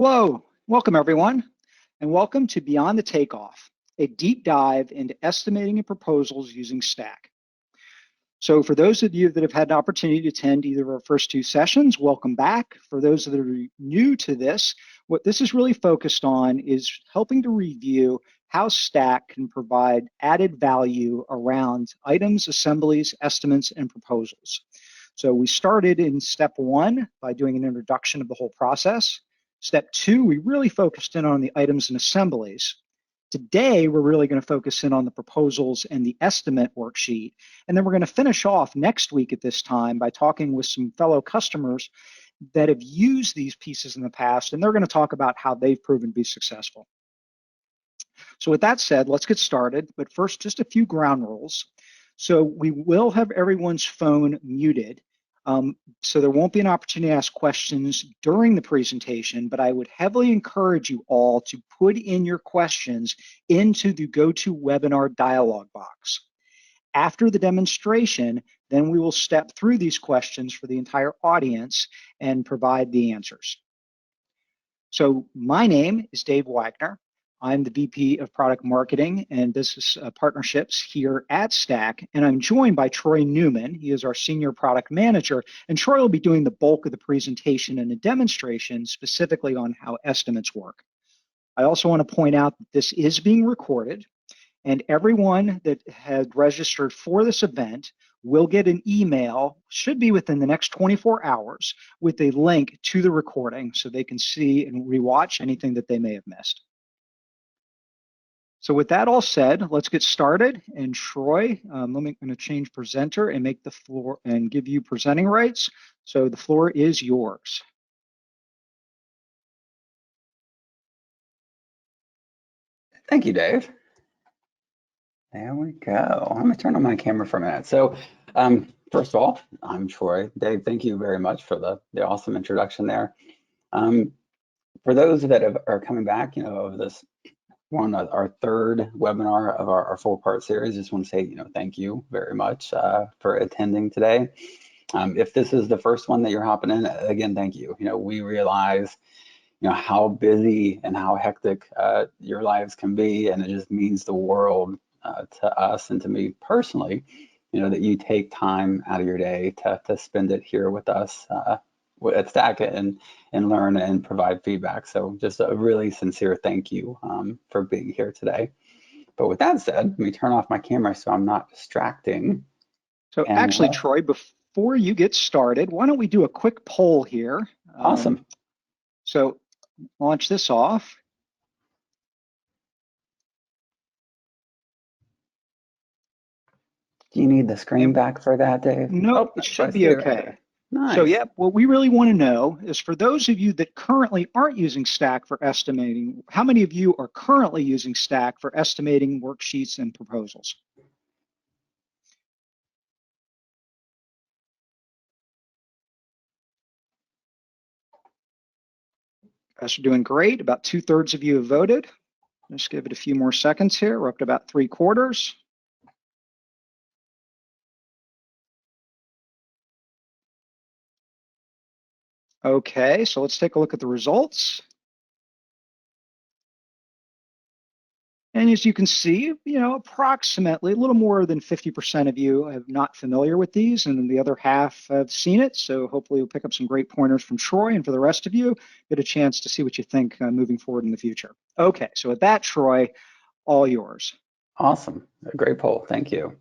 Hello, welcome everyone, and welcome to Beyond the Takeoff, a deep dive into estimating and proposals using Stack. So for those of you that have had an opportunity to attend either of our first two sessions, welcome back. For those that are new to this, what this is really focused on is helping to review how Stack can provide added value around items, assemblies, estimates, and proposals. So we started in step one by doing an introduction of the whole process. Step two, we really focused in on the items and assemblies. Today, we're really going to focus in on the proposals and the estimate worksheet. And then we're going to finish off next week at this time by talking with some fellow customers that have used these pieces in the past, and they're going to talk about how they've proven to be successful. So with that said, let's get started. But first, just a few ground rules. So we will have everyone's phone muted. So there won't be an opportunity to ask questions during the presentation, but I would heavily encourage you all to put in your questions into the GoToWebinar dialog box. After the demonstration, then we will step through these questions for the entire audience and provide the answers. So my name is Dave Wagner. I'm the VP of Product Marketing and Business Partnerships here at Stack, and I'm joined by Troy Newman. He is our Senior Product Manager, and Troy will be doing the bulk of the presentation and a demonstration specifically on how estimates work. I also want to point out that this is being recorded, and everyone that had registered for this event will get an email, should be within the next 24 hours, with a link to the recording so they can see and rewatch anything that they may have missed. So with that all said, let's get started. And Troy, I'm going to change presenter and make the floor and give you presenting rights. So the floor is yours. Thank you, Dave. There we go. I'm going to turn on my camera for a minute. So first of all, I'm Troy. Dave, thank you very much for the awesome introduction there. For those that are coming back, of this one, our third webinar of our four-part series, just want to say, thank you very much for attending today. If this is the first one that you're hopping in, again, thank you. We realize, how busy and how hectic your lives can be, and it just means the world to us and to me personally, that you take time out of your day to spend it here with us at Stack and learn and provide feedback. So just a really sincere thank you for being here today. But with that said, let me turn off my camera so I'm not distracting. So actually, Troy, before you get started, why don't we do a quick poll here? Awesome. So launch this off. Do you need the screen back for that, Dave? No, it should be okay. Right. Nice. So yeah, what we really want to know is for those of you that currently aren't using Stack for estimating, how many of you are currently using Stack for estimating worksheets and proposals? Guys are doing great. About 2/3 of you have voted. Let's give it a few more seconds here. We're up to about 3/4. Okay, so let's take a look at the results. And as you can see, approximately a little more than 50% of you are not familiar with these, and then the other half have seen it. So hopefully you'll pick up some great pointers from Troy, and for the rest of you, get a chance to see what you think moving forward in the future. Okay, so with that, Troy, all yours. Awesome, a great poll, thank you.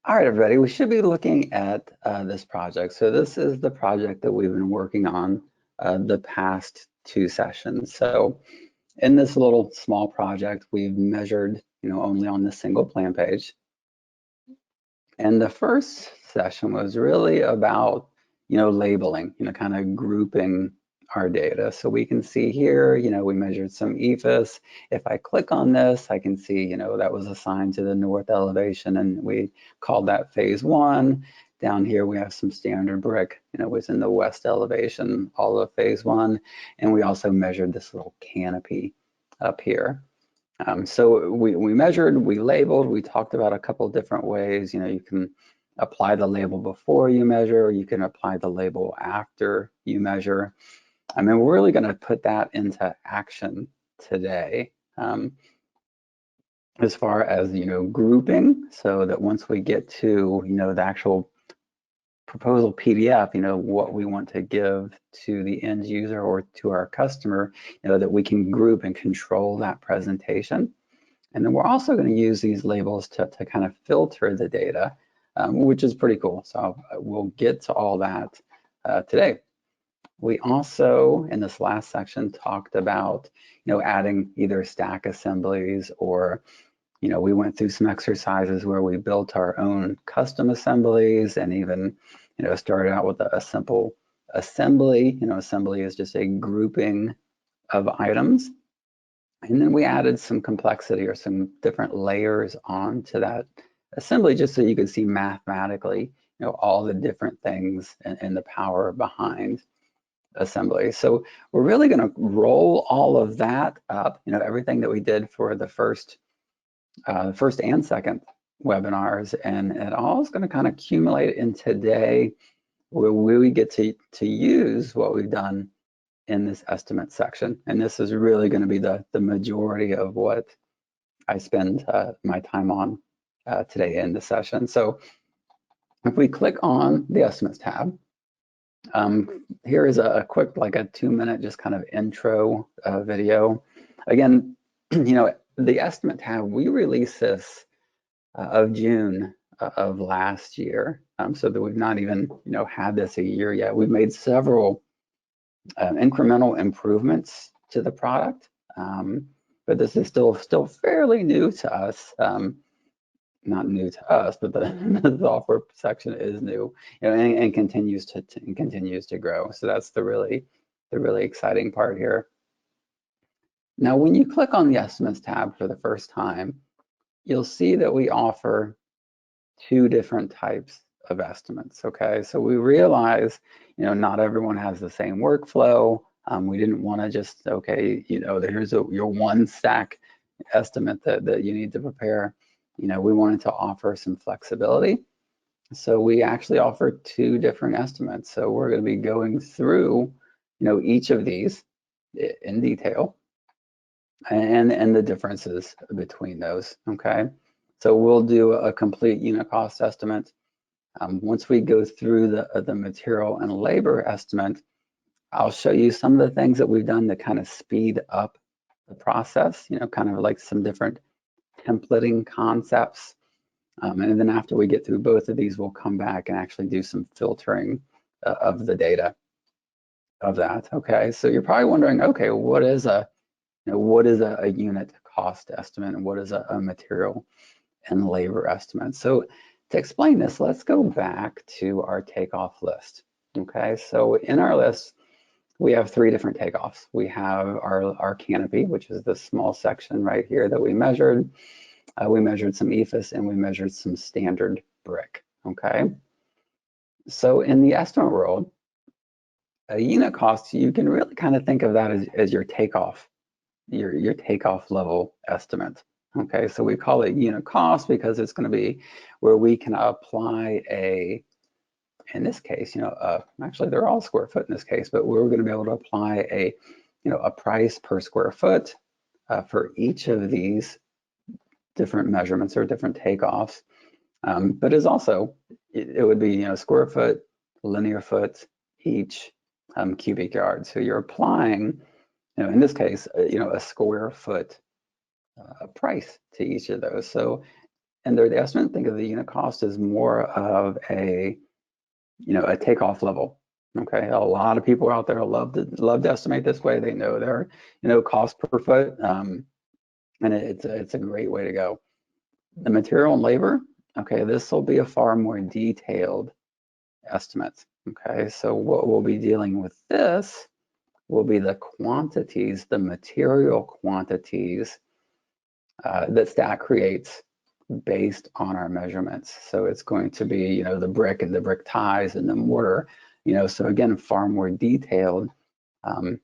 All right, everybody, we should be looking at this project. So this is the project that we've been working on the past two sessions. So in this little small project, we've measured, only on this single plan page. And the first session was really about, labeling, kind of grouping our data. So we can see here, we measured some EFIS. If I click on this, I can see, that was assigned to the north elevation, and we called that phase 1. Down here, we have some standard brick, was in the west elevation, all of phase 1. And we also measured this little canopy up here. So we measured, we labeled, we talked about a couple different ways. You can apply the label before you measure, or you can apply the label after you measure. I mean, we're really going to put that into action today. As far as, grouping, so that once we get to, the actual proposal PDF, what we want to give to the end user or to our customer, that we can group and control that presentation. And then we're also going to use these labels to kind of filter the data, which is pretty cool. So we'll get to all that today. We also, in this last section, talked about, adding either stack assemblies or, we went through some exercises where we built our own custom assemblies and even, started out with a simple assembly. Assembly is just a grouping of items. And then we added some complexity or some different layers onto that assembly just so you could see mathematically, all the different things and the power behind assembly. So we're really going to roll all of that up, everything that we did for the first and second webinars, and it all is going to kind of accumulate in today where we get to use what we've done in this estimate section. And this is really going to be the majority of what I spend my time on today in the session. So if we click on the estimates tab, here is a quick, like a 2-minute, just kind of intro video. Again, the estimate tab, we released this of June of last year, so that we've not even, had this a year yet. We've made several incremental improvements to the product, but this is still fairly new to us. Not new to us, but the software section is new, and continues to grow. So that's the really exciting part here. Now, when you click on the estimates tab for the first time, you'll see that we offer 2 different types of estimates. Okay, so we realize, not everyone has the same workflow. We didn't want to just, here's your one stack estimate that you need to prepare. We wanted to offer some flexibility. So we actually offer 2 different estimates. So we're going to be going through, each of these in detail and the differences between those. Okay, so we'll do a complete unit cost estimate. Once we go through the material and labor estimate, I'll show you some of the things that we've done to kind of speed up the process, kind of like some different templating concepts. And then after we get through both of these, we'll come back and actually do some filtering of the data of that. Okay, so you're probably wondering, okay, what is a unit cost estimate and what is a material and labor estimate? So to explain this, let's go back to our takeoff list. Okay, so in our list, we have 3 different takeoffs. We have our canopy, which is this small section right here that we measured. We measured some EFS and we measured some standard brick. Okay, so in the estimate world, a unit cost, you can really kind of think of that as your takeoff, your takeoff level estimate. Okay, so we call it unit cost because it's going to be where we can apply in this case, actually they're all square foot in this case, but we're going to be able to apply a price per square foot for each of these different measurements or different takeoffs. But is also, it would be, square foot, linear foot, each cubic yard. So you're applying, in this case, a square foot price to each of those. So, and the estimate, think of the unit cost as more of a takeoff level. Okay, a lot of people out there love to estimate this way. They know their cost per foot, and it's a great way to go. The material and labor, okay, this will be a far more detailed estimate. Okay, so what we'll be dealing with this will be the quantities, the material quantities that Stack creates based on our measurements. So it's going to be, the brick and the brick ties and the mortar, so again, far more detailed of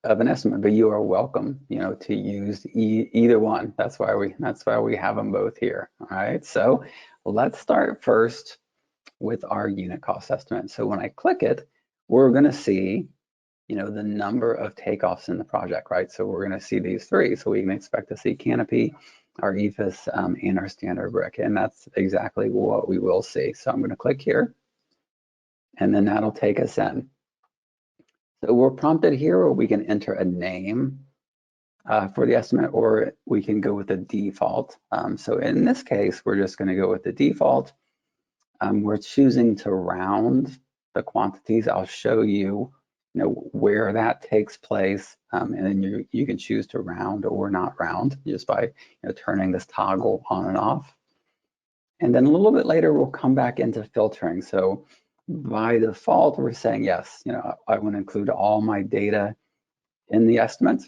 an estimate, but you are welcome, to use either one. That's why we have them both here. All right, so let's start first with our unit cost estimate. So when I click it, we're going to see the number of takeoffs in the project, right? So we're going to see these three. So we can expect to see canopy, our EFS, and our standard brick. And that's exactly what we will see. So I'm going to click here, and then that'll take us in. So we're prompted here where we can enter a name for the estimate, or we can go with the default. So in this case, we're just going to go with the default. We're choosing to round the quantities. I'll show you, where that takes place, and then you can choose to round or not round just by turning this toggle on and off. And then a little bit later, we'll come back into filtering. So by default, we're saying yes. I want to include all my data in the estimate.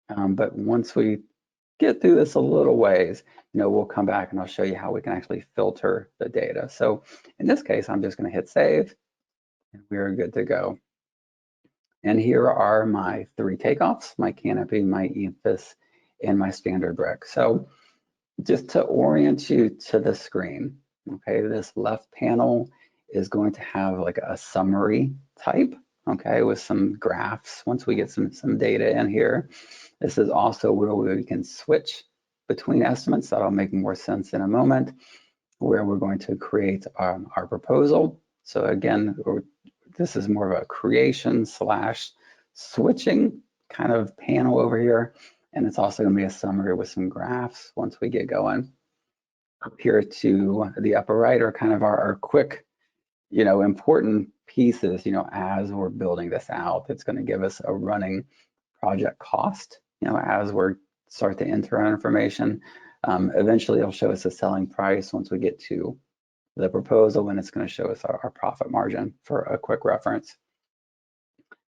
But once we get through this a little ways, we'll come back and I'll show you how we can actually filter the data. So in this case, I'm just going to hit save, and we're good to go. And here are my three takeoffs: my canopy, my EFS, and my standard brick. So just to orient you to the screen, okay, this left panel is going to have like a summary type, okay, with some graphs once we get some data in here. This is also where we can switch between estimates. That'll make more sense in a moment, where we're going to create our proposal. So again, this is more of a creation / switching kind of panel over here. And it's also going to be a summary with some graphs once we get going. Up here to the upper right are kind of our quick, important pieces, as we're building this out. It's going to give us a running project cost, as we start to enter our information. Eventually, it'll show us a selling price once we get to the proposal, and it's going to show us our profit margin for a quick reference.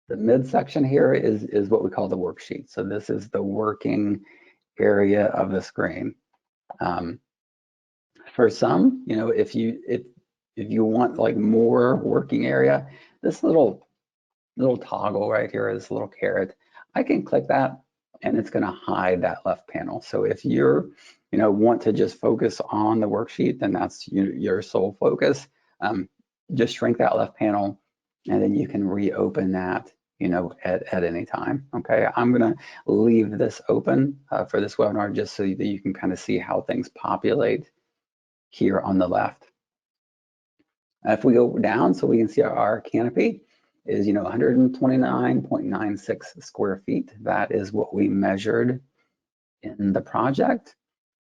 The midsection here is what we call the worksheet. So this is the working area of the screen. For some, if you want like more working area, this little toggle right here, this little caret, I can click that and it's going to hide that left panel. So if you're want to just focus on the worksheet, then that's your sole focus. Just shrink that left panel, and then you can reopen that at any time. Okay, I'm going to leave this open for this webinar just so that you can kind of see how things populate here on the left. If we go down, so we can see our canopy is 129.96 square feet. That is what we measured in the project,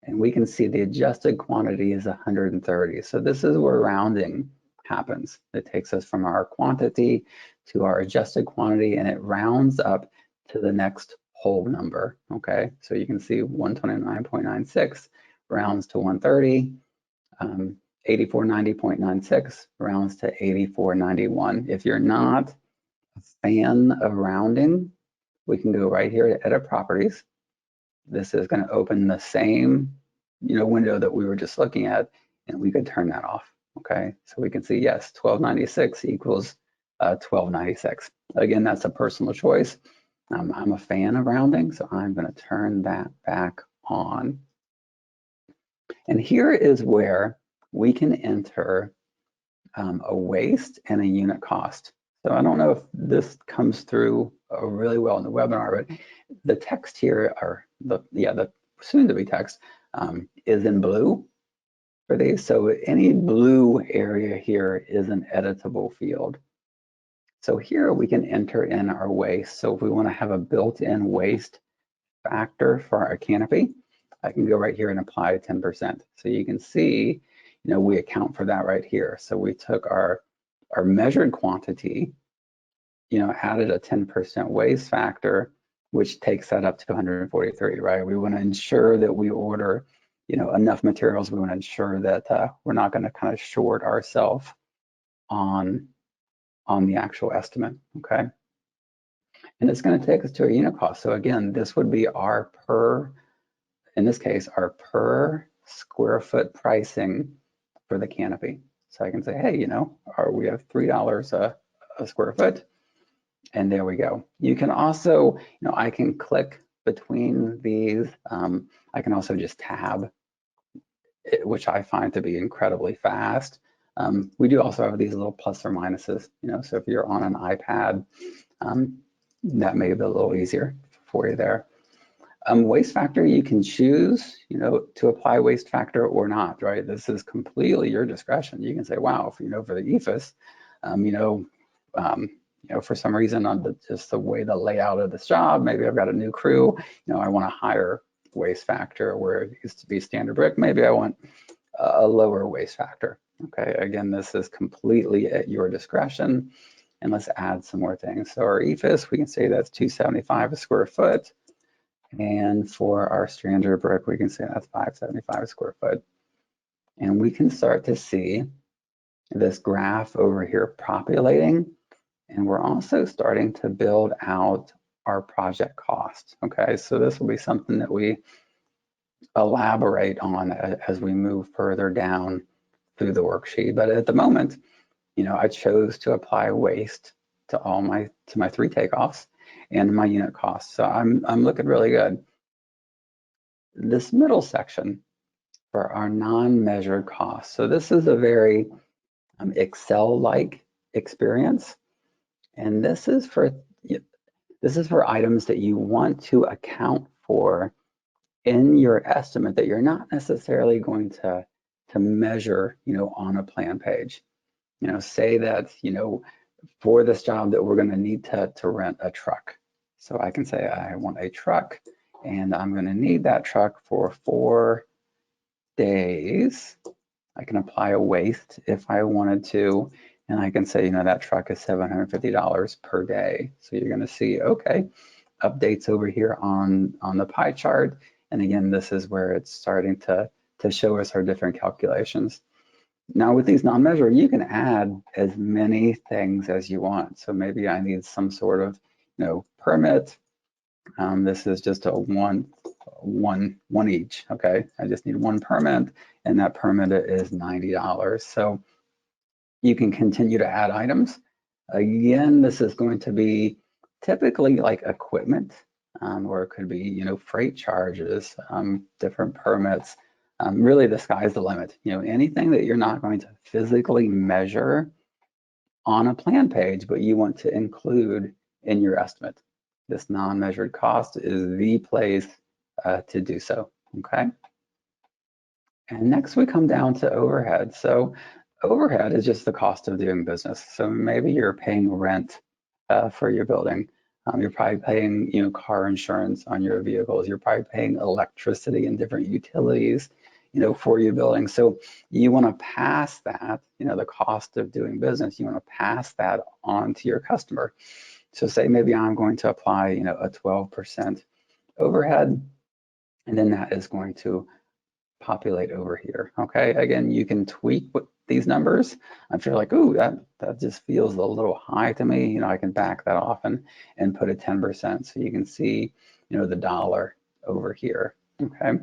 and we can see the adjusted quantity is 130. So this is where rounding happens. It takes us from our quantity to our adjusted quantity, and it rounds up to the next whole number. Okay, so you can see 129.96 rounds to 130. 8490.96 rounds to 8491. If you're not a fan of rounding, we can go right here to edit properties. This is going to open the same window that we were just looking at, and we could turn that off. Okay, so we can see, yes, 1296 equals 1296. Again, that's a personal choice. I'm a fan of rounding, so I'm going to turn that back on. And here is where we can enter a waste and a unit cost. So I don't know if this comes through really well in the webinar, but the text here, or the soon-to-be text, is in blue for these. So any blue area here is an editable field. So here we can enter in our waste. So if we want to have a built-in waste factor for our canopy, I can go right here and apply 10%. So you can see, we account for that right here. So we took our measured quantity, added a 10% waste factor, which takes that up to 143, right? We want to ensure that we order, enough materials. We want to ensure that we're not going to kind of short ourselves on the actual estimate, okay? And it's going to take us to a unit cost. So again, this would be our in this case, our per square foot pricing for the canopy. So I can say, hey, we have $3 a square foot, and there we go. You can also, I can click between these. I can also just tab, which I find to be incredibly fast. We do also have these little plus or minuses, so if you're on an iPad, that may be a little easier for you there. Waste factor, you can choose, to apply waste factor or not, right? This is completely your discretion. You can say, wow, for the EFS, for some reason on just the way the layout of this job, maybe I've got a new crew, I want a higher waste factor where it used to be standard brick. Maybe I want a lower waste factor. Okay, again, this is completely at your discretion. And let's add some more things. So our EFS, we can say that's 275 a square foot. And for our standard brick, we can say that's 575 a square foot. And we can start to see this graph over here populating. And we're also starting to build out our project cost. Okay, so this will be something that we elaborate on as we move further down through the worksheet. But at the moment, I chose to apply waste to my 3 takeoffs and my unit costs. So I'm looking really good. This middle section for our non-measured costs. So this is a very Excel-like experience, and this is for items that you want to account for in your estimate that you're not necessarily going to measure, on a plan page. Say that, for this job that we're going to need to rent a truck. So I can say I want a truck and I'm going to need that truck for 4 days. I can apply a waste if I wanted to, and I can say, that truck is $750 per day. So you're going to see, okay, updates over here on the pie chart. And again, this is where it's starting to show us our different calculations. Now with these non-measured, you can add as many things as you want. So maybe I need some sort of, permit. This is just a one each. Okay, I just need 1 permit, and that permit is $90. So you can continue to add items. Again, this is going to be typically like equipment, or it could be, freight charges, different permits. Really, the sky's the limit. Anything that you're not going to physically measure on a plan page, but you want to include in your estimate. This non-measured cost is the place to do so, okay? And next we come down to overhead. So overhead is just the cost of doing business. So maybe you're paying rent for your building. You're probably paying, car insurance on your vehicles. You're probably paying electricity and different utilities, for your building. So you want to pass that, the cost of doing business, you want to pass that on to your customer. So say maybe I'm going to apply, a 12% overhead, and then that is going to populate over here. Okay, again, you can tweak these numbers. If you're like, ooh, that just feels a little high to me, I can back that off and put a 10%. So you can see, the dollar over here. Okay,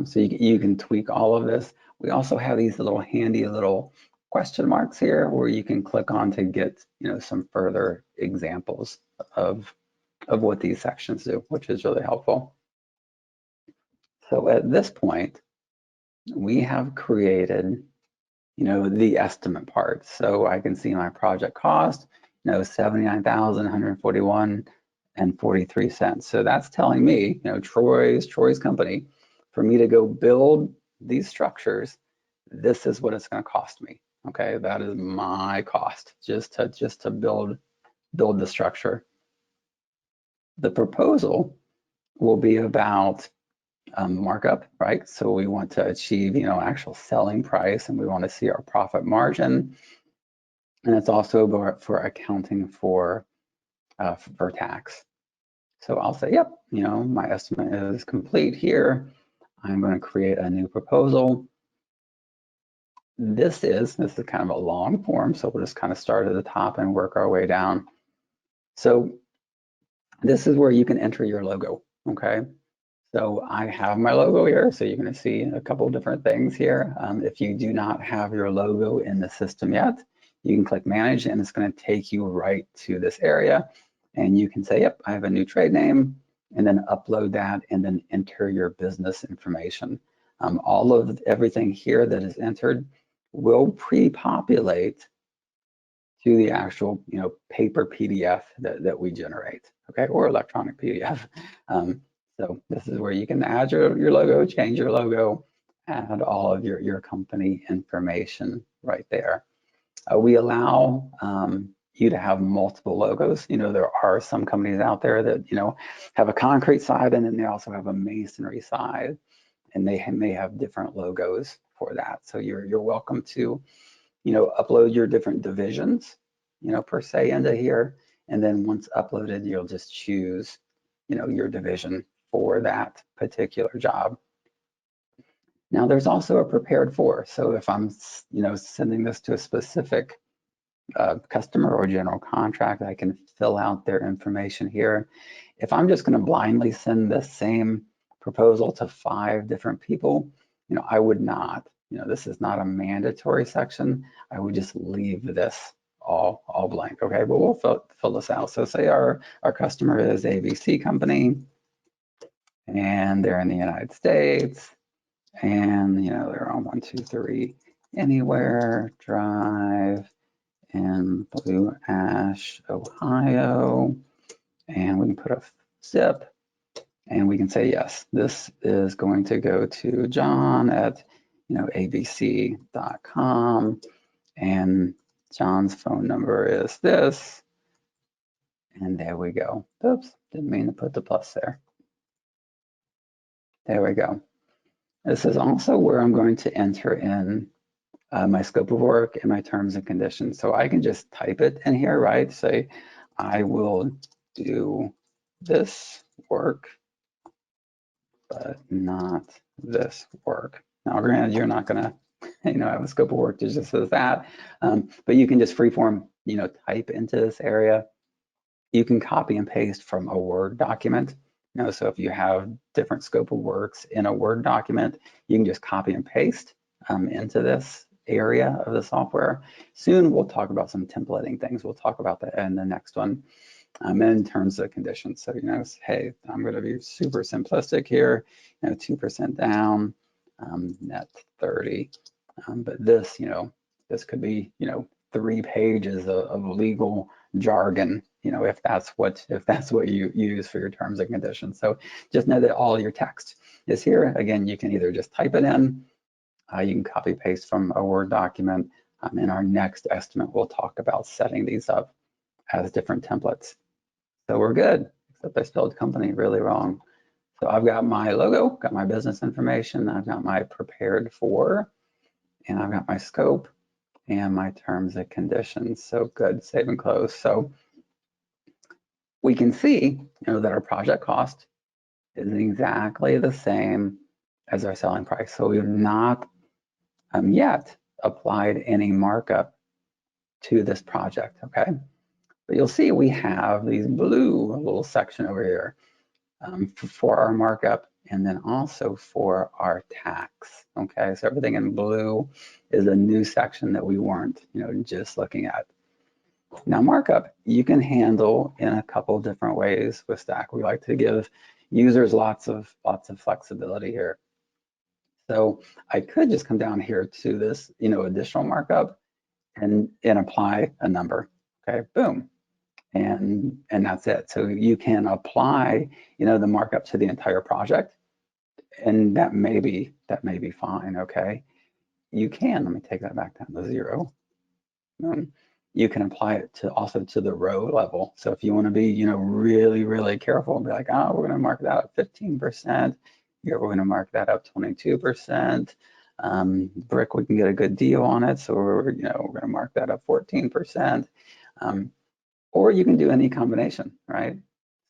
so you can tweak all of this. We also have these little handy little question marks here where you can click on to get, some further examples of what these sections do, which is really helpful. So at this point, we have created, the estimate part. So I can see my project cost, $79,141.43. So that's telling me, Troy's company, for me to go build these structures, this is what it's going to cost me. Okay, that is my cost just to build the structure. The proposal will be about markup, right? So we want to achieve, actual selling price, and we want to see our profit margin. And it's also for accounting for tax. So I'll say, yep, my estimate is complete here. I'm going to create a new proposal. This is kind of a long form, so we'll just kind of start at the top and work our way down. So this is where you can enter your logo, okay? So I have my logo here, so you're going to see a couple of different things here. If you do not have your logo in the system yet, you can click Manage, and it's going to take you right to this area. And you can say, yep, I have a new trade name, and then upload that, and then enter your business information. All of everything here that is entered will pre-populate to the actual, paper PDF that we generate, okay, or electronic PDF. So this is where you can add your logo, change your logo, add all of your company information right there. We allow you to have multiple logos. There are some companies out there that, have a concrete side, and then they also have a masonry side, and they may have different logos for that. So you're welcome to, upload your different divisions, per se into here. And then once uploaded, you'll just choose, your division for that particular job. Now there's also a prepared for. So if I'm, sending this to a specific customer or general contract, I can fill out their information here. If I'm just going to blindly send the same proposal to 5 different people, I would not. This is not a mandatory section. I would just leave this all blank, okay? But we'll fill this out. So say our customer is ABC company, and they're in the United States, and they're on 123 Anywhere Drive in Blue Ash, Ohio, and we can put a zip, and we can say, yes, this is going to go to John at abc.com, and John's phone number is this, and there we go. Oops, didn't mean to put the plus there. There we go. This is also where I'm going to enter in my scope of work and my terms and conditions. So I can just type it in here, right? Say, I will do this work, but not this work. Now, granted, you're not gonna, have a scope of work that just says that, but you can just freeform, type into this area. You can copy and paste from a Word document. So if you have different scope of works in a Word document, you can just copy and paste into this area of the software. Soon we'll talk about some templating things. We'll talk about that in the next one. In terms of conditions. So, hey, I'm going to be super simplistic here, 2% down, net 30. But this, this could be, 3 pages of legal jargon, if that's what you use for your terms and conditions. So just know that all your text is here. Again, you can either just type it in, you can copy paste from a Word document. In our next estimate, we'll talk about setting these up as different templates. So we're good, except I spelled company really wrong. So I've got my logo, got my business information, I've got my prepared for, and I've got my scope and my terms and conditions. So good, save and close. So we can see, that our project cost is exactly the same as our selling price. So we've not yet applied any markup to this project, okay? But you'll see we have these blue little section over here for our markup, and then also for our tax, okay? So everything in blue is a new section that we weren't, just looking at. Now markup, you can handle in a couple different ways with Stack. We like to give users lots of flexibility here. So I could just come down here to this, additional markup and apply a number, okay, boom. And that's it. So you can apply, the markup to the entire project, and that may be fine. Okay, you can. Let me take that back down to 0. You can apply it also to the row level. So if you want to be, really careful and be like, oh, we're going to mark that up 15%. Here we're going to mark that up 22%. Brick, we can get a good deal on it, so we're going to mark that up 14%. Or you can do any combination, right?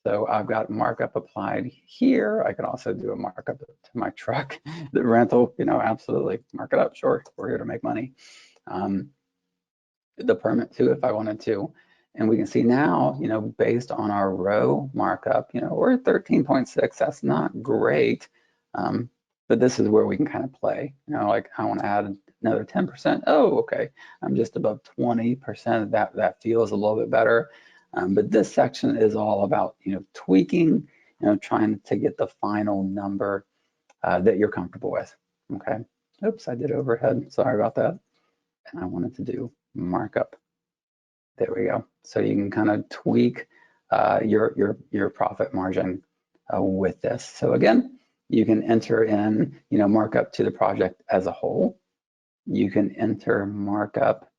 So I've got markup applied here. I could also do a markup to my truck, the rental, absolutely mark it up. Sure, we're here to make money. The permit too, if I wanted to. And we can see now, based on our row markup, we're at 13.6. That's not great, but this is where we can kind of play. Like I want to add another 10%. Oh, okay, I'm just above 20%. That feels a little bit better. But this section is all about, tweaking, trying to get the final number that you're comfortable with. Okay. Oops, I did overhead. Sorry about that. And I wanted to do markup. There we go. So you can kind of tweak your profit margin with this. So again, you can enter in, markup to the project as a whole. You can enter markup,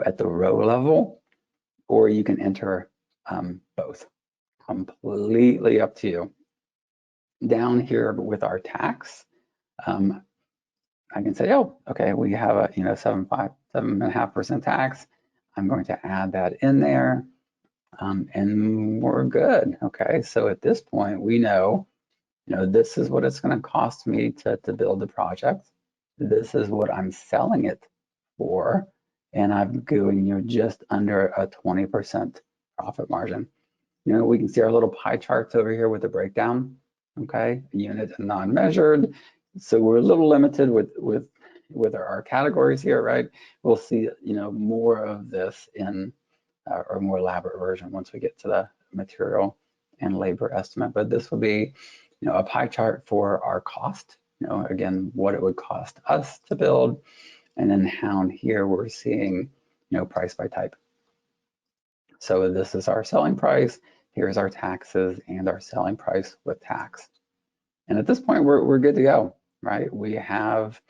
at the row level, or you can enter both. Completely up to you. Down here with our tax, I can say, oh, okay, we have a 7.5% tax. I'm going to add that in there, and we're good. Okay, so at this point, we know, this is what it's going to cost me to build the project. This is what I'm selling it for, and I'm going just under a 20% profit margin. We can see our little pie charts over here with the breakdown. Okay, unit and non-measured. So we're a little limited with our categories here, right? We'll see, more of this in or more elaborate version once we get to the material and labor estimate. But this will be, a pie chart for our cost. Again, what it would cost us to build, and then down here we're seeing, price by type. So this is our selling price. Here's our taxes and our selling price with tax. And at this point, we're good to go, right? We have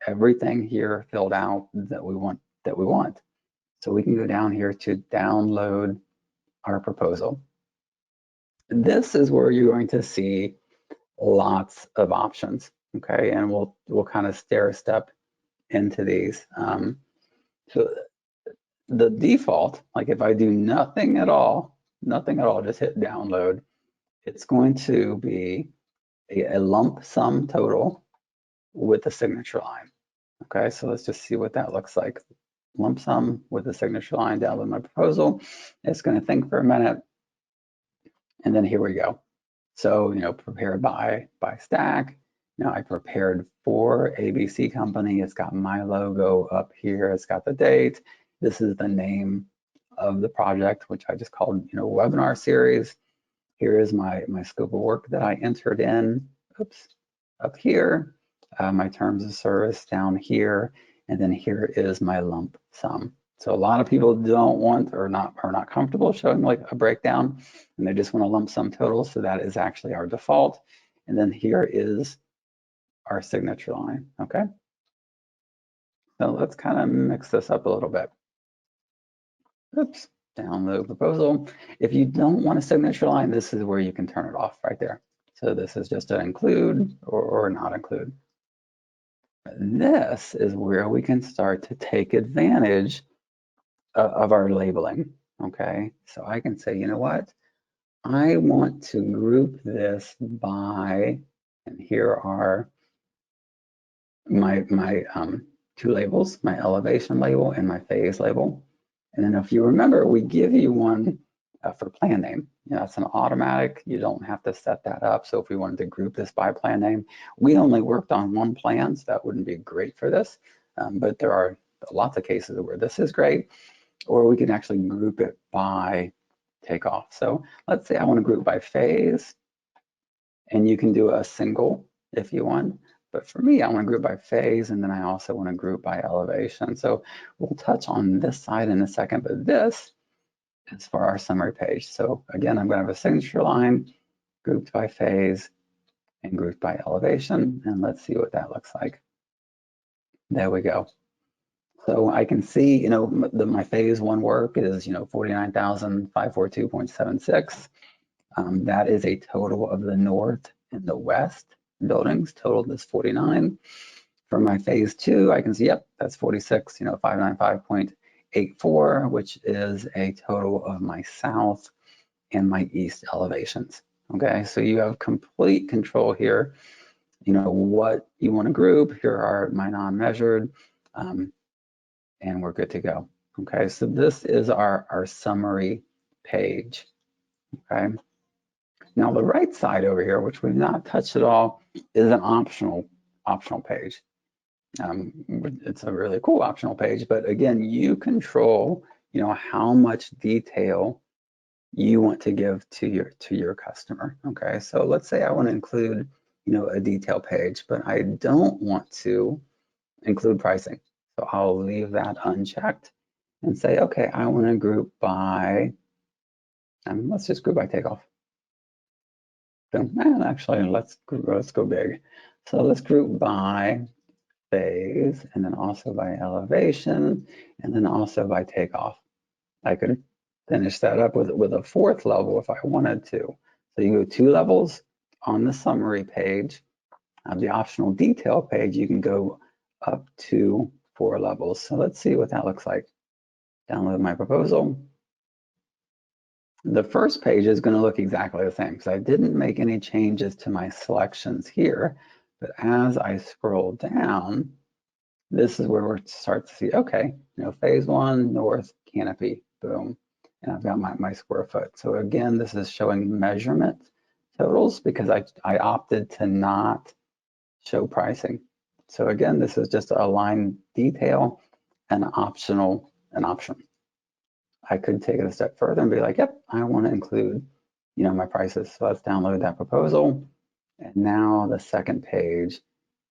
everything here filled out that we want. So we can go down here to download our proposal. This is where you're going to see lots of options, okay? And we'll kind of stair step into these. So the default, like if I do nothing at all, just hit download, it's going to be a lump sum total with a signature line. Okay, so let's just see what that looks like. Lump sum with a signature line, download my proposal. It's going to think for a minute, and then here we go. So, prepared by Stack. Now I prepared for ABC Company. It's got my logo up here. It's got the date. This is the name of the project, which I just called, webinar series. Here is my scope of work that I entered in, up here, my terms of service down here, and then here is my lump sum. So a lot of people don't want or are not comfortable showing like a breakdown, and they just want a lump sum total. So that is actually our default. And then here is our signature line, okay? So let's kind of mix this up a little bit. Oops, download proposal. If you don't want a signature line, this is where you can turn it off right there. So this is just an include or not include. This is where we can start to take advantage of our labeling, okay? So I can say, you know what? I want to group this by, and here are my two labels, my elevation label and my phase label. And then if you remember, we give you one for plan name. It's an automatic. You don't have to set that up. So if we wanted to group this by plan name, we only worked on one plan, so that wouldn't be great for this. But there are lots of cases where this is great, or we can actually group it by Takeoff. So let's say I want to group by phase, and you can do a single if you want. But for me, I want to group by phase, and then I also want to group by elevation. So we'll touch on this side in a second, but this is for our summary page. So again, I'm going to have a signature line grouped by phase and grouped by elevation. And let's see what that looks like. There we go. So I can see, my phase one work is, 49,542.76. That is a total of the north and the west buildings. Total is 49. For my phase two, I can see, yep, that's 46, 595.84, which is a total of my south and my east elevations. Okay, so you have complete control here. What you want to group. Here are my non-measured, and we're good to go. Okay, so this is our summary page. Okay. Now the right side over here, which we've not touched at all, is an optional page. It's a really cool optional page, but again, you control, how much detail you want to give to your customer. Okay, so let's say I want to include, a detail page, but I don't want to include pricing. So I'll leave that unchecked. and say, okay, I want to group by, let's just group by takeoff. So, and actually, let's go big. So let's group by phase, and then also by elevation, and then also by takeoff. I could finish that up with a fourth level if I wanted to. So you go 2 levels on the summary page. On the optional detail page, you can go up to 4 levels. So let's see what that looks like. Download my proposal. The first page is going to look exactly the same because I didn't make any changes to my selections here. But as I scroll down, this is where we start to see, okay, phase 1, north canopy, boom. And I've got my square foot. So again, this is showing measurement totals because I opted to not show pricing. So again, this is just a line detail and an option. I could take it a step further and be like, yep, I want to include, my prices. So let's download that proposal. And now the second page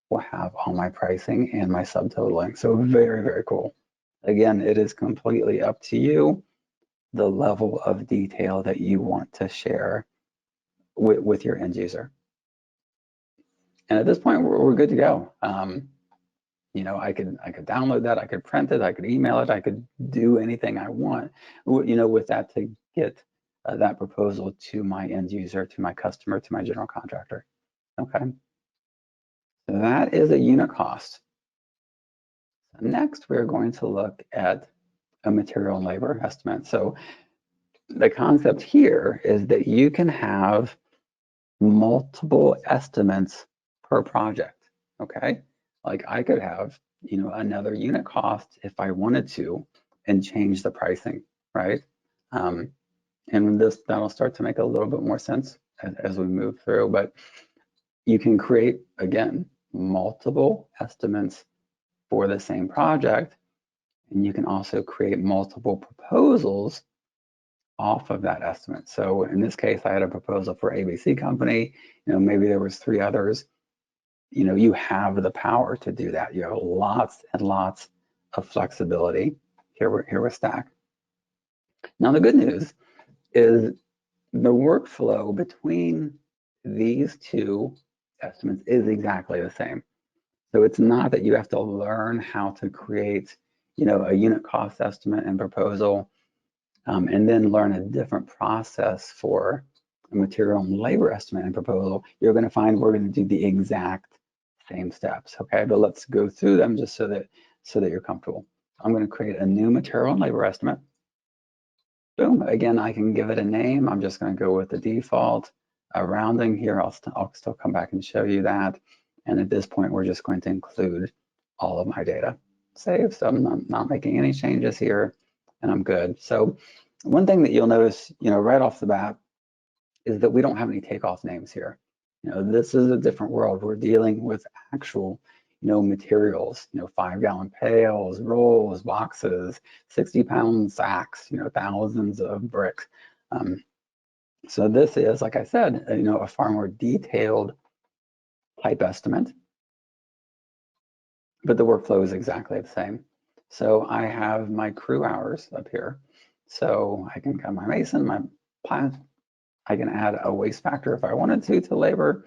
will have all my pricing and my subtotaling. So very, very cool. Again, it is completely up to you, the level of detail that you want to share with your end user. And at this point, we're good to go. I could download that, I could print it, I could email it, I could do anything I want, with that to get that proposal to my end user, to my customer, to my general contractor. Okay, so that is a unit cost. So next, we're going to look at a material and labor estimate. So the concept here is that you can have multiple estimates per project. Okay, like I could have another unit cost if I wanted to and change the pricing, right? And that'll start to make a little bit more sense as we move through, but you can create, again, multiple estimates for the same project, and you can also create multiple proposals off of that estimate. So in this case, I had a proposal for ABC company, maybe there was 3 others. You have the power to do that. You have lots and lots of flexibility here with Stack. Now, the good news is the workflow between these 2 estimates is exactly the same. So it's not that you have to learn how to create, a unit cost estimate and proposal, and then learn a different process for a material and labor estimate and proposal. You're going to find we're going to do the exact same steps, okay? But let's go through them just so that you're comfortable. I'm going to create a new material and labor estimate. Boom. Again, I can give it a name. I'm just going to go with the default rounding here. I'll still come back and show you that. And at this point, we're just going to include all of my data. Save. So I'm not making any changes here, and I'm good. So one thing that you'll notice, right off the bat, is that we don't have any takeoff names here. This is a different world. We're dealing with actual, materials, 5-gallon pails, rolls, boxes, 60-pound sacks, thousands of bricks. So this is, like I said, a far more detailed type estimate, but the workflow is exactly the same. So I have my crew hours up here. So I can cut my mason, my plant. I can add a waste factor if I wanted to labor.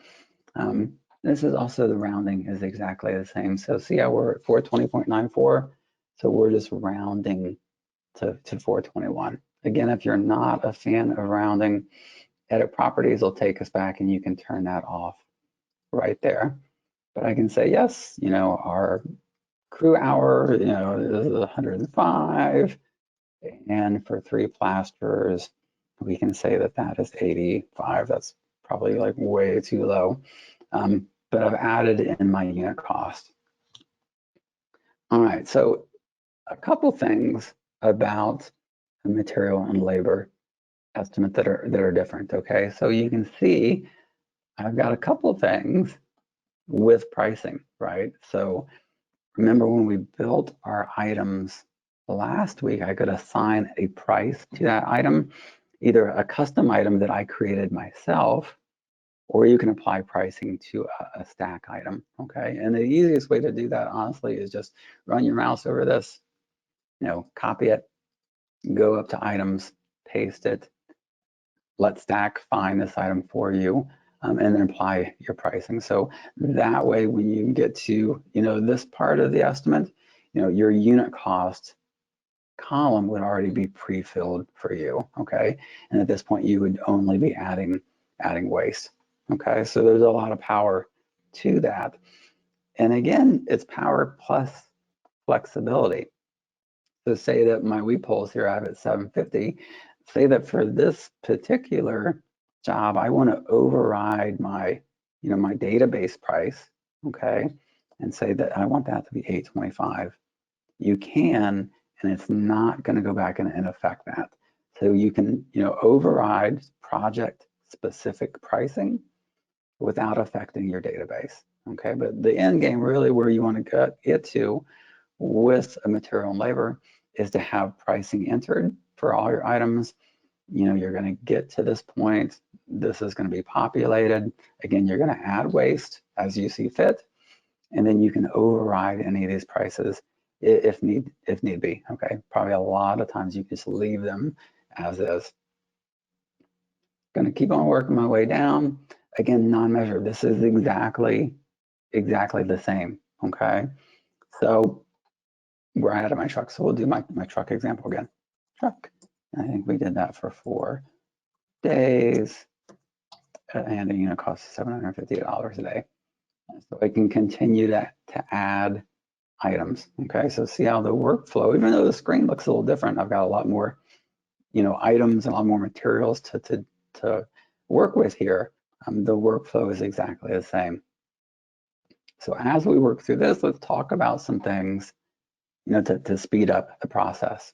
This is also the rounding is exactly the same. So see how we're at 420.94. So we're just rounding to 421. Again, if you're not a fan of rounding, edit properties will take us back and you can turn that off right there. But I can say, yes, our crew hour, is 105. And for 3 plasters, we can say that is 85. That's probably like way too low. But I've added in my unit cost. All right, so a couple things about the material and labor estimate that are different, okay? So you can see I've got a couple things with pricing, right? So remember when we built our items last week, I could assign a price to that item, either a custom item that I created myself, or you can apply pricing to a stack item, okay? And the easiest way to do that, honestly, is just run your mouse over this, copy it, go up to items, paste it, let Stack find this item for you, and then apply your pricing. So that way, when you get to this part of the estimate, your unit cost column would already be pre-filled for you, okay? And at this point, you would only be adding waste, okay? So there's a lot of power to that. And again, it's power plus flexibility. So say that my weed polls here I have at 750. Say that for this particular job, I want to override my, my database price, okay, and say that I want that to be 825. You can, and it's not going to go back and affect that. So you can, override project-specific pricing without affecting your database, okay? But the end game, really, where you want to get to with a material and labor is to have pricing entered for all your items. You're going to get to this point. This is going to be populated. Again, you're going to add waste as you see fit, and then you can override any of these prices if need be. Okay, probably a lot of times you just leave them as is. Going to keep on working my way down. Again, non-measured. This is exactly the same. Okay, so we're out of my truck. So we'll do my truck example again. Truck. I think we did that for 4 days, and the unit cost $750 a day. So I can continue to add items. Okay, so see how the workflow, even though the screen looks a little different, I've got a lot more, items and a lot more materials to work with here. The workflow is exactly the same. So as we work through this, let's talk about some things, to speed up the process.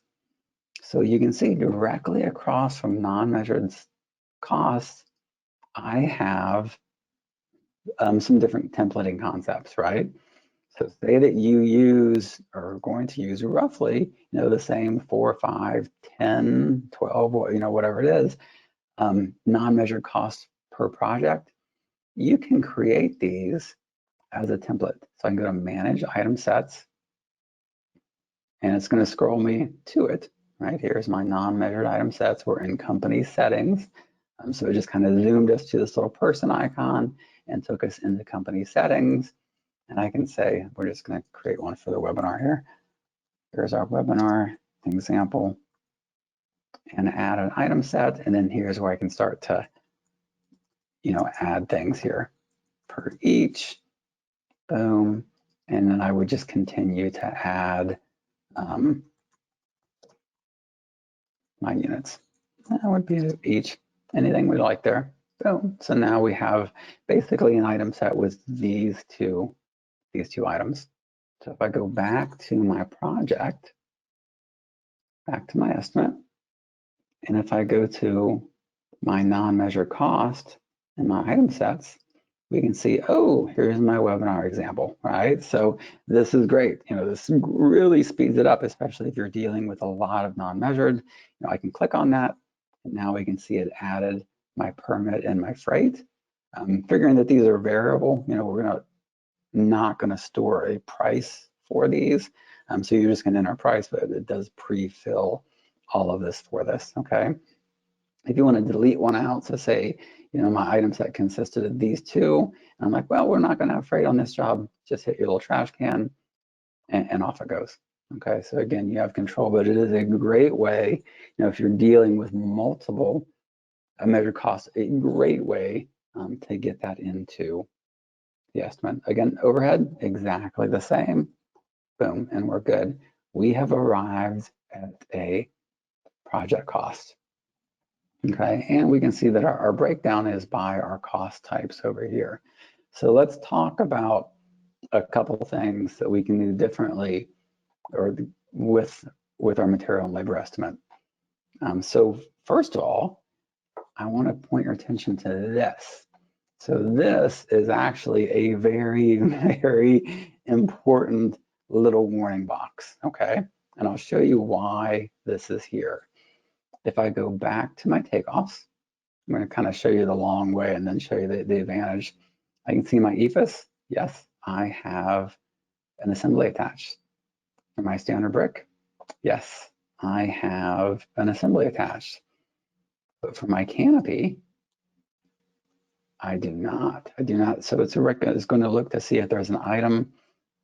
So you can see directly across from non-measured costs, I have some different templating concepts, right? So say that you are going to use roughly, the same 4, 5, 10, 12, whatever it is, non-measured costs per project. You can create these as a template. So I can go to Manage Item Sets, and it's going to scroll me to it. Right, here's my non-measured item sets. We're in company settings. So it just kind of zoomed us to this little person icon and took us into company settings. And I can say, we're just going to create one for the webinar here. Here's our webinar example, and add an item set. And then here's where I can start to, add things here per each. Boom. And then I would just continue to add my units. That would be each, anything we like there. Boom. So now we have basically an item set with these two items. So if I go back to my project, back to my estimate, and if I go to my non-measured cost and my item sets, we can see, oh, here's my webinar example, right? So this is great. This really speeds it up, especially if you're dealing with a lot of non-measured. I can click on that, and now we can see it added my permit and my freight. Figuring that these are variable, we're not going to store a price for these. So you're just going to enter a price, but it does pre-fill all of this for this, okay? If you want to delete one out, so say, my item set consisted of these two, and I'm like, well, we're not going to have freight on this job, just hit your little trash can, and off it goes. Okay, so again, you have control, but it is a great way, if you're dealing with multiple measured costs, a great way to get that into the estimate. Again, overhead, exactly the same. Boom, and we're good. We have arrived at a project cost. Okay, and we can see that our breakdown is by our cost types over here. So let's talk about a couple of things that we can do differently or with our material and labor estimate. So first of all, I want to point your attention to this. So this is actually a very, very important little warning box, okay? And I'll show you why this is here. If I go back to my takeoffs, I'm going to kind of show you the long way and then show you the advantage. I can see my EFS. Yes, I have an assembly attached. For my standard brick, yes, I have an assembly attached. But for my canopy, I do not. So it's going to look to see if there's an item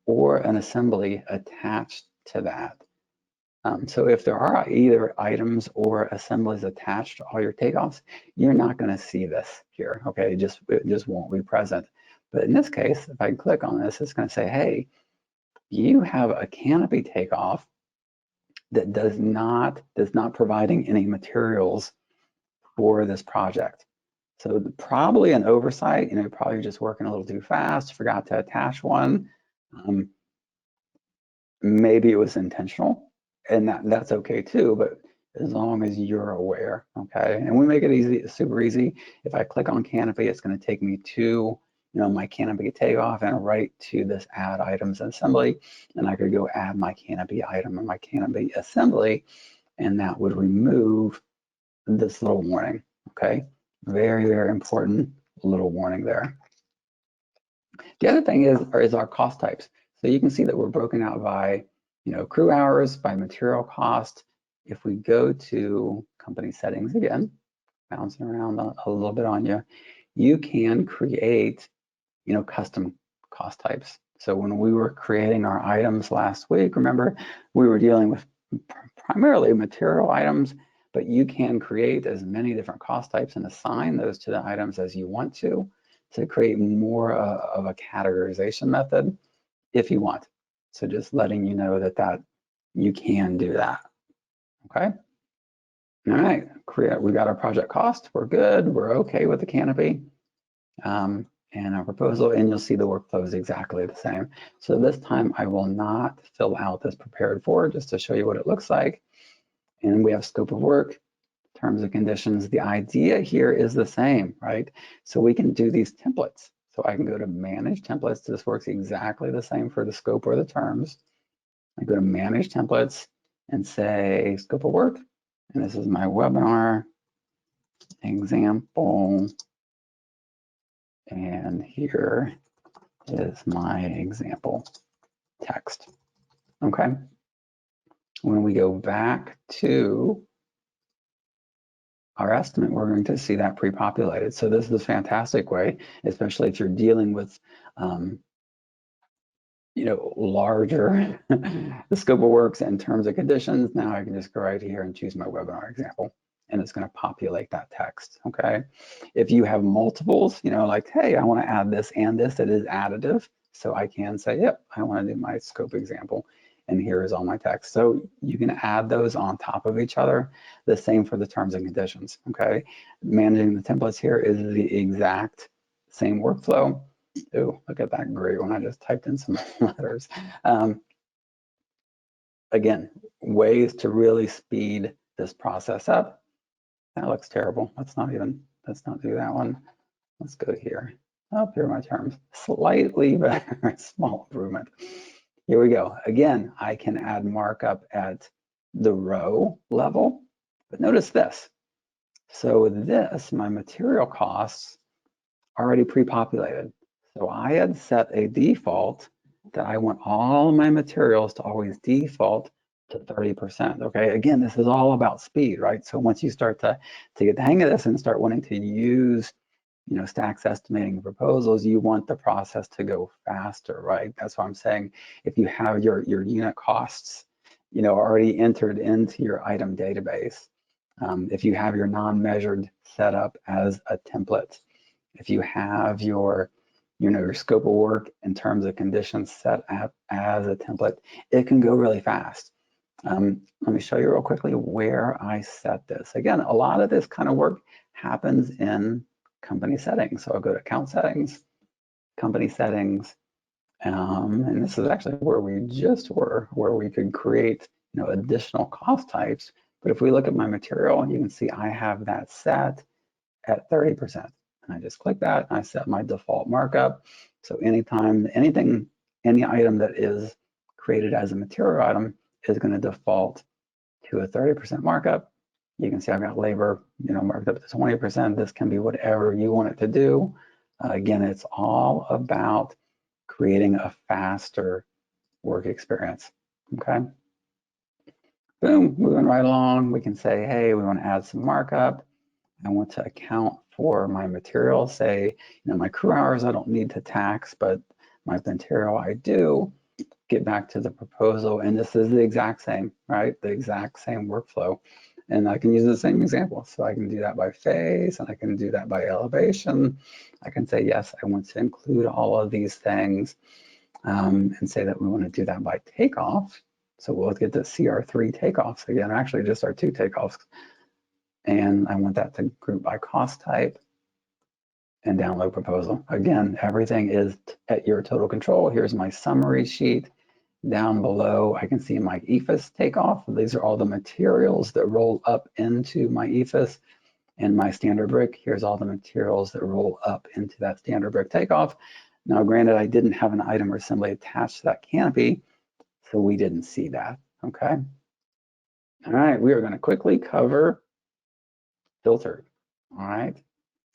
or an assembly attached to that. So if there are either items or assemblies attached to all your takeoffs, you're not going to see this here. Okay, it just won't be present. But in this case, if I click on this, it's going to say, hey, you have a canopy takeoff that does not providing any materials for this project. So probably an oversight, probably just working a little too fast, forgot to attach one. Maybe it was intentional, and that's okay too, but as long as you're aware, okay? And we make it easy, super easy. If I click on canopy, it's going to take me to my canopy takeoff and right to this add items and assembly, and I could go add my canopy item and my canopy assembly, and that would remove this little warning, okay? Very, very important little warning there. The other thing is our cost types. So you can see that we're broken out by crew hours, by material cost. If we go to company settings again, bouncing around a little bit on you, you can create custom cost types. So when we were creating our items last week, remember we were dealing with primarily material items, but you can create as many different cost types and assign those to the items as you want to create more of a categorization method if you want. So just letting you know that you can do that. Okay. All right, we got our project cost. We're good. We're okay with the canopy and our proposal, and you'll see the workflow is exactly the same. So this time I will not fill out this prepared for just to show you what it looks like. And we have scope of work, terms and conditions. The idea here is the same, right? So we can do these templates. So I can go to manage templates. This works exactly the same for the scope or the terms. I go to manage templates and say scope of work. And this is my webinar example. And here is my example text. Okay. When we go back to our estimate, we're going to see that pre-populated. So this is a fantastic way, especially if you're dealing with, larger the scope of works and terms and conditions. Now I can just go right here and choose my webinar example, and it's going to populate that text. Okay. If you have multiples, like, hey, I want to add this and this, it is additive. So I can say, yep, I want to do my scope example. And here is all my text. So you can add those on top of each other. The same for the terms and conditions, okay? Managing the templates here is the exact same workflow. Ooh, look at that great one. I just typed in some letters. Again, ways to really speed this process up. That looks terrible. Let's not do that one. Let's go here. Up here are my terms. Slightly better, small improvement. Here we go. Again, I can add markup at the row level, but notice this. So this, my material costs, already pre-populated. So I had set a default that I want all my materials to always default to 30%. Okay, again, this is all about speed, right? So once you start to get the hang of this and start wanting to use stacks estimating proposals, you want the process to go faster, right? That's why I'm saying if you have your unit costs, already entered into your item database, if you have your non-measured set up as a template, if you have your scope of work in terms of conditions set up as a template, it can go really fast. Let me show you real quickly where I set this. Again, a lot of this kind of work happens in company settings. So I'll go to account settings, company settings, and this is actually where we just were, where we could create additional cost types. But if we look at my material, you can see I have that set at 30%. And I just click that and I set my default markup. So anytime any item that is created as a material item is going to default to a 30% markup. You can see I've got labor, marked up to 20%. This can be whatever you want it to do. Again, it's all about creating a faster work experience, okay? boom, moving right along. We can say, hey, we want to add some markup. I want to account for my material. Say, my crew hours I don't need to tax, but my material I do. Get back to the proposal, and this is the exact same, right? The exact same workflow. And I can use the same example. So I can do that by phase, and I can do that by elevation. I can say, yes, I want to include all of these things, and say that we want to do that by takeoff. So we'll get to see our 3 takeoffs again, actually just our 2 takeoffs. And I want that to group by cost type and download proposal. Again, everything is at your total control. Here's my summary sheet. Down below, I can see my EFIS takeoff. These are all the materials that roll up into my EFIS and my standard brick. Here's all the materials that roll up into that standard brick takeoff. Now, granted, I didn't have an item or assembly attached to that canopy, so we didn't see that, okay? All right, we are gonna quickly cover filtered, all right?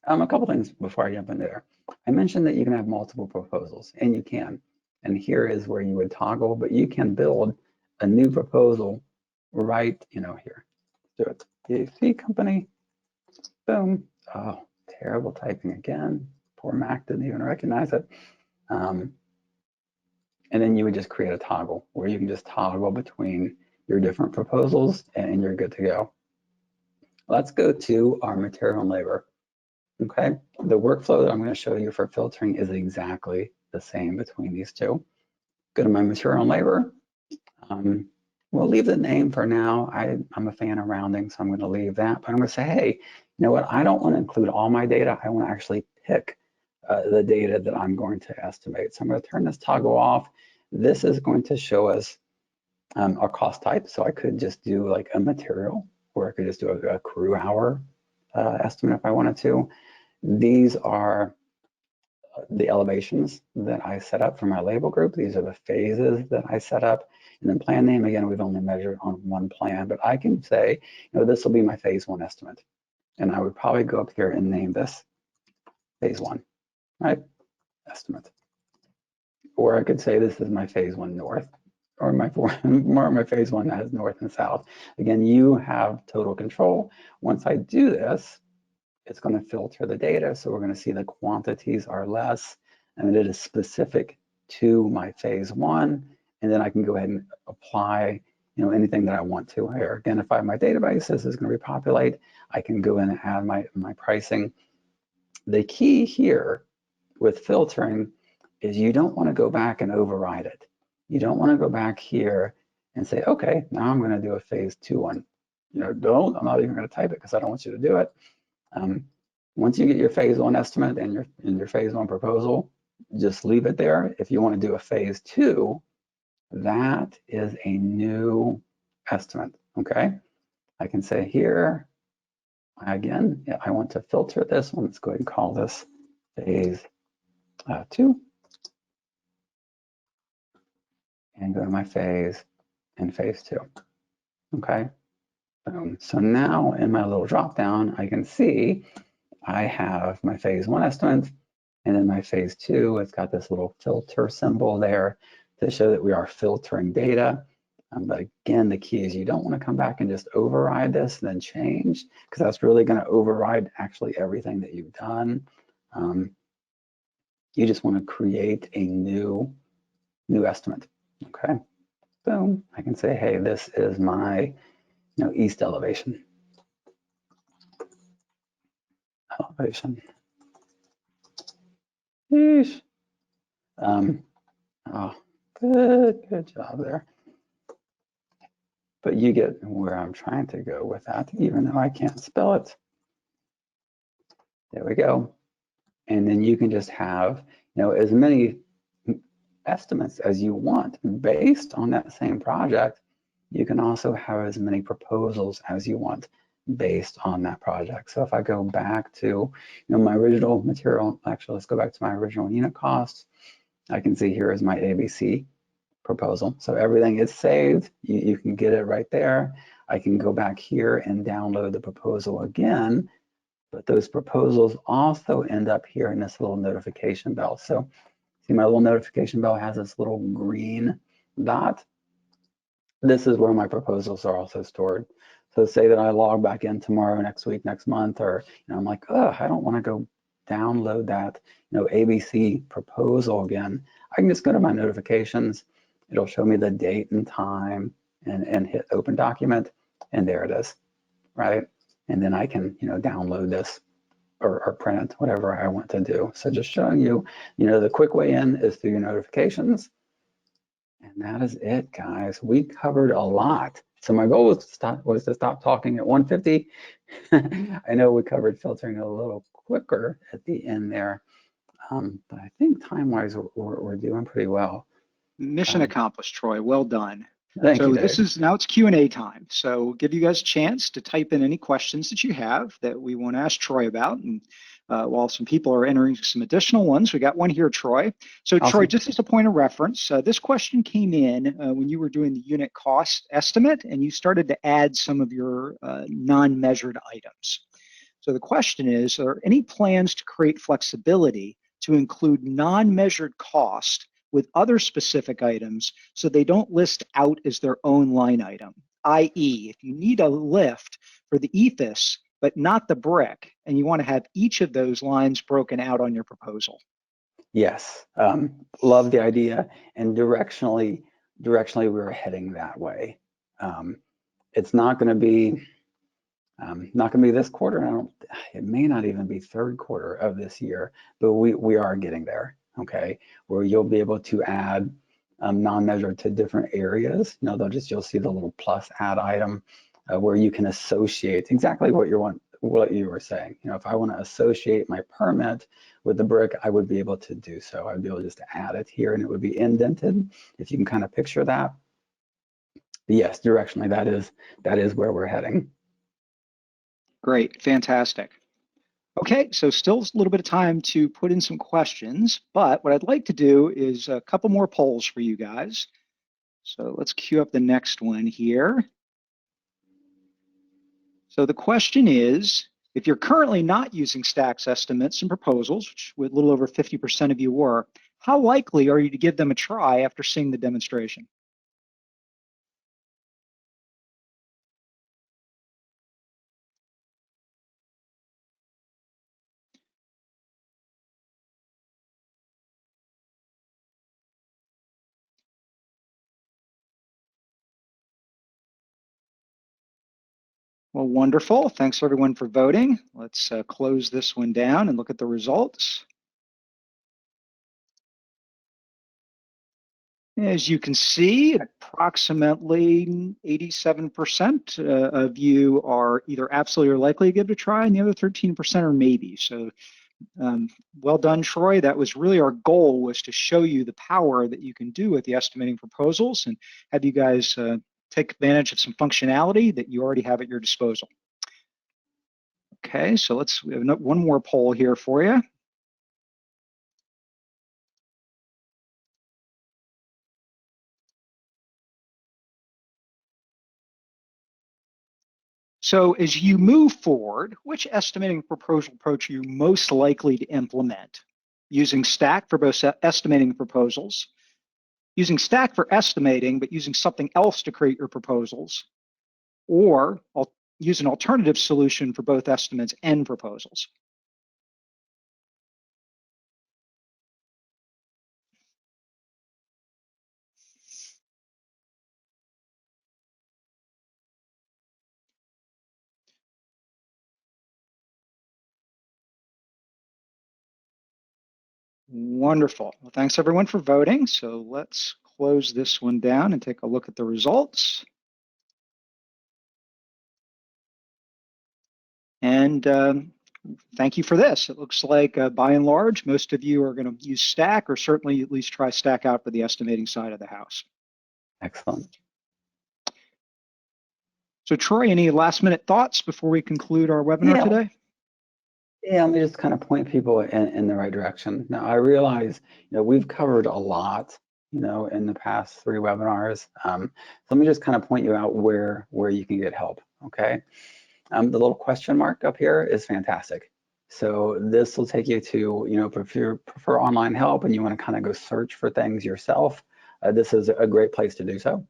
A couple things before I jump in there. I mentioned that you can have multiple proposals, and you can. And here is where you would toggle, but you can build a new proposal right, here. Do it. PHP company, boom. Oh, terrible typing again. Poor Mac didn't even recognize it. And then you would just create a toggle where you can just toggle between your different proposals and you're good to go. Let's go to our material and labor. Okay, the workflow that I'm going to show you for filtering is exactly the same between these two. Go to my material and labor. We'll leave the name for now. I'm a fan of rounding, so I'm going to leave that. But I'm going to say, hey, you know what? I don't want to include all my data. I want to actually pick the data that I'm going to estimate. So I'm going to turn this toggle off. This is going to show us our cost type. So I could just do like a material, or I could just do a crew hour estimate if I wanted to. These are the elevations that I set up for my label group. These are the phases that I set up. And then plan name, again, we've only measured on one plan, but I can say, this will be my phase 1 estimate. And I would probably go up here and name this phase 1, right? Estimate. Or I could say this is my phase 1 north, or my phase 1 has north and south. Again, you have total control. Once I do this, it's going to filter the data. So we're going to see the quantities are less, and it is specific to my phase 1. And then I can go ahead and apply, anything that I want to here. Again, if I have my database, this is going to repopulate. I can go in and add my pricing. The key here with filtering is you don't want to go back and override it. You don't want to go back here and say, okay, now I'm going to do a phase 2 one. I'm not even going to type it because I don't want you to do it. Once you get your phase 1 estimate and your phase 1 proposal, just leave it there. If you want to do a phase 2, that is a new estimate, okay? I can say here, again, I want to filter this one. Let's go ahead and call this phase 2. And go to my phase and phase 2, okay? So now in my little drop down, I can see I have my phase 1 estimate, and then my phase 2, it's got this little filter symbol there to show that we are filtering data. But again, the key is you don't want to come back and just override this and then change, because that's really going to override actually everything that you've done. You just want to create a new estimate. Okay, boom. I can say, hey, this is my east elevation. Yeesh. Oh, good job there. But you get where I'm trying to go with that, even though I can't spell it. There we go. And then you can just have, as many estimates as you want based on that same project. You can also have as many proposals as you want based on that project. So if I go back to my original material, actually let's go back to my original unit cost. I can see here is my ABC proposal. So everything is saved. You can get it right there. I can go back here and download the proposal again, but those proposals also end up here in this little notification bell. So see, my little notification bell has this little green dot. this is where my proposals are also stored. So say that I log back in tomorrow, next week, next month, or I'm like, oh, I don't want to go download that ABC proposal again. I can just go to my notifications. It'll show me the date and time and hit open document, and there it is, right? And then I can download this or print it, whatever I want to do. So just showing you, the quick way in is through your notifications. And that is it, guys. We covered a lot. So my goal was to stop talking at 150. I know we covered filtering a little quicker at the end there, but I think time-wise we're doing pretty well. Mission accomplished, Troy. Well done. Thank you, So Dave. this is now it's Q&A time. So give you guys a chance to type in any questions that you have that we want to ask Troy about. And while some people are entering some additional ones, we got one here, Troy. So Awesome. Troy, just as a point of reference, this question came in when you were doing the unit cost estimate and you started to add some of your non-measured items. So the question is, are there any plans to create flexibility to include non-measured cost with other specific items so they don't list out as their own line item? I.e., if you need a lift for the ethos, but not the brick, and you want to have each of those lines broken out on your proposal. Yes, love the idea, and directionally we're heading that way. It's not going to be this quarter. And it may not even be third quarter of this year, but we are getting there. Okay, where you'll be able to add non-measured to different areas. You'll see the little plus add item where you can associate exactly what you were saying. If I want to associate my permit with the brick, I would be able to do so. I'd be able just to add it here, and it would be indented. If you can kind of picture that. But yes, directionally, that is where we're heading. Great, fantastic. Okay, so still a little bit of time to put in some questions, but what I'd like to do is a couple more polls for you guys. So let's queue up the next one here. So the question is, if you're currently not using stacks estimates and proposals, which with a little over 50% of you were, how likely are you to give them a try after seeing the demonstration? Well, wonderful. Thanks everyone for voting. Let's close this one down and look at the results. As you can see, approximately 87% of you are either absolutely or likely to give it a try, and the other 13% are maybe. So well done, Troy. That was really our goal, was to show you the power that you can do with the estimating proposals and have you guys take advantage of some functionality that you already have at your disposal. Okay, so we have one more poll here for you. So as you move forward, which estimating proposal approach are you most likely to implement? Using Stack for both estimating proposals, using Stack for estimating, but using something else to create your proposals, or use an alternative solution for both estimates and proposals? Wonderful. Well, thanks everyone for voting. So let's close this one down and take a look at the results. And thank you for this. It looks like by and large, most of you are going to use Stack, or certainly at least try Stack out for the estimating side of the house. Excellent. So Troy, any last minute thoughts before we conclude our webinar today? Yeah, let me just kind of point people in the right direction. Now, I realize, we've covered a lot, in the past 3 webinars. So let me just kind of point you out where you can get help, okay? The little question mark up here is fantastic. So this will take you to, if you prefer online help and you want to kind of go search for things yourself, this is a great place to do so.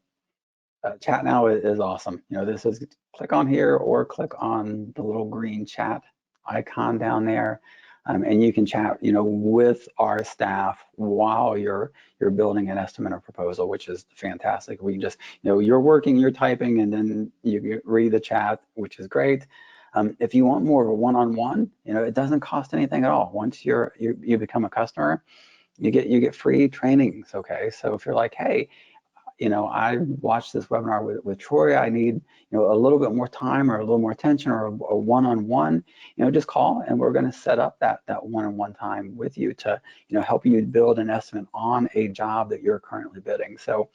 Chat now is awesome. This is click on here or click on the little green chat icon down there, and you can chat, with our staff while you're building an estimate or proposal, which is fantastic. We can just, you're working, you're typing, and then you read the chat, which is great. If you want more of a one-on-one, it doesn't cost anything at all. Once you become a customer, you get free trainings. Okay, so if you're like, hey, I watched this webinar with Troy. I need, a little bit more time or a little more attention or a one-on-one, just call and we're going to set up that one-on-one time with you to, help you build an estimate on a job that you're currently bidding. So,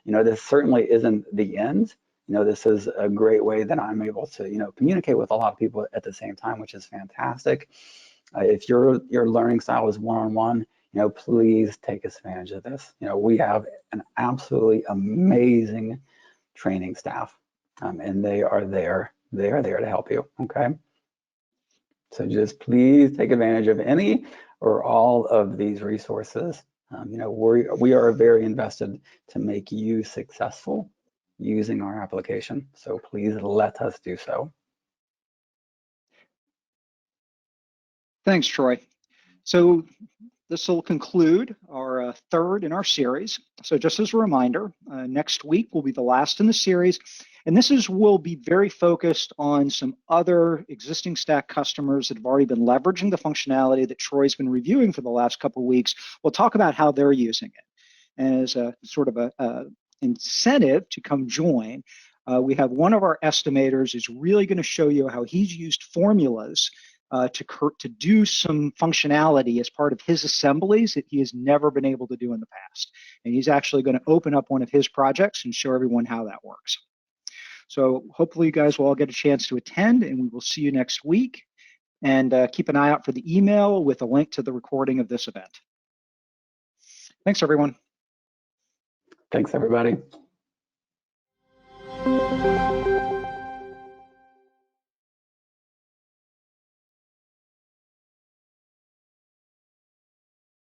this certainly isn't the end. This is a great way that I'm able to, communicate with a lot of people at the same time, which is fantastic. If your learning style is one-on-one, please take advantage of this. We have an absolutely amazing training staff, and they are there to help you, okay? So just please take advantage of any or all of these resources. We are very invested to make you successful using our application. So please let us do so. Thanks, Troy. So this will conclude our third in our series. So just as a reminder, next week will be the last in the series. And will be very focused on some other existing Stack customers that have already been leveraging the functionality that Troy's been reviewing for the last couple of weeks. We'll talk about how they're using it. And as a sort of a incentive to come join, we have one of our estimators is really going to show you how he's used formulas to do some functionality as part of his assemblies that he has never been able to do in the past. And he's actually going to open up one of his projects and show everyone how that works. So hopefully you guys will all get a chance to attend, and we will see you next week. And keep an eye out for the email with a link to the recording of this event. Thanks, everyone. Thanks, everybody.